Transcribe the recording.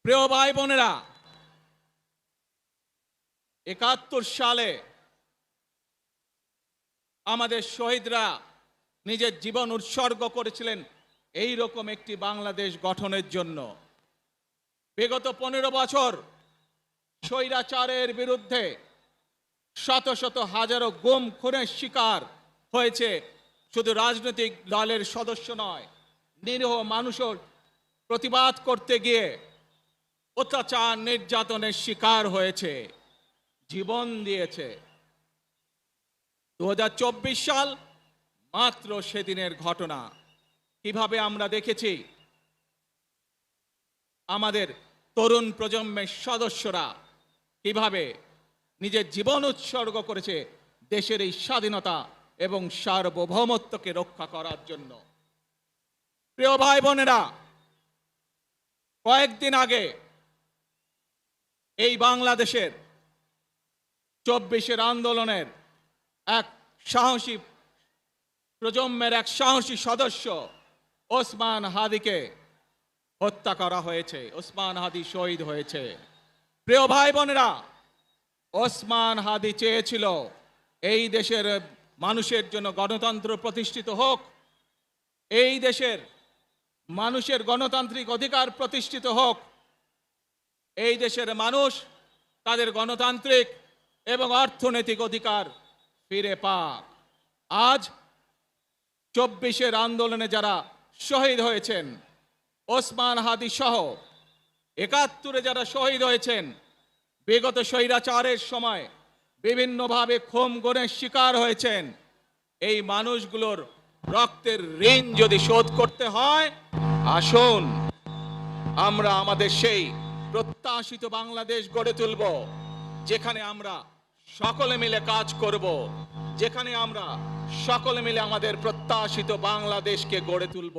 প্রিয় ভাই বোনেরা, ৭১ সালে আমাদের শহীদরা নিজের জীবন উৎসর্গ করেছিলেন এই রকম একটি বাংলাদেশ গঠনের জন্য। বিগত ১৫ বছর স্বৈরাচারের বিরুদ্ধে শত শত হাজারো গুম খুনের শিকার হয়েছে শুধু রাজনৈতিক দলের সদস্য নয়, নিরীহ মানুষের প্রতিবাদ করতে গিয়ে অত্যাচার নির্যাতনের শিকার হয়েছে, জীবন দিয়েছে। ২০২৪ সাল মাত্র সেদিনের ঘটনা। কিভাবে আমরা দেখেছি আমাদের তরুণ প্রজন্মের সদস্যরা কিভাবে নিজের জীবন উৎসর্গ করেছে দেশের এই স্বাধীনতা এবং সার্বভৌমত্বকে রক্ষা করার জন্য। প্রিয় ভাই বোনেরা, কয়েকদিন আগে এই বাংলাদেশের ২৪ আন্দোলনের এক সাহসী প্রজন্মের এক সাহসী সদস্য ওসমান হাদিকে হত্যা করা হয়েছে। ওসমান হাদি শহীদ হয়েছে। প্রিয় ভাই বোনেরা, ওসমান হাদি চেয়েছিল এই দেশের মানুষের জন্য গণতন্ত্র প্রতিষ্ঠিত হোক, এই দেশের মানুষের গণতান্ত্রিক অধিকার প্রতিষ্ঠিত হোক, এই দেশের মানুষ তাদের গণতান্ত্রিক এবং অর্থনৈতিক অধিকার ফিরে পাক। আজ ২৪ আন্দোলনে যারা শহীদ হয়েছেন, ওসমান হাদি সহ ৭১ যারা শহীদ হয়েছেন, বিগত স্বৈরাচারের সময় বিভিন্নভাবে খুন গুমের শিকার হয়েছেন, এই মানুষগুলোর রক্তের ঋণ যদি শোধ করতে হয়, আসুন আমরা আমাদের সেই প্রত্যাশিত বাংলাদেশ গড়ে তুলব, যেখানে আমরা সকলে মিলে কাজ করব, যেখানে আমরা সকলে মিলে আমাদের প্রত্যাশিত বাংলাদেশকে গড়ে তুলব।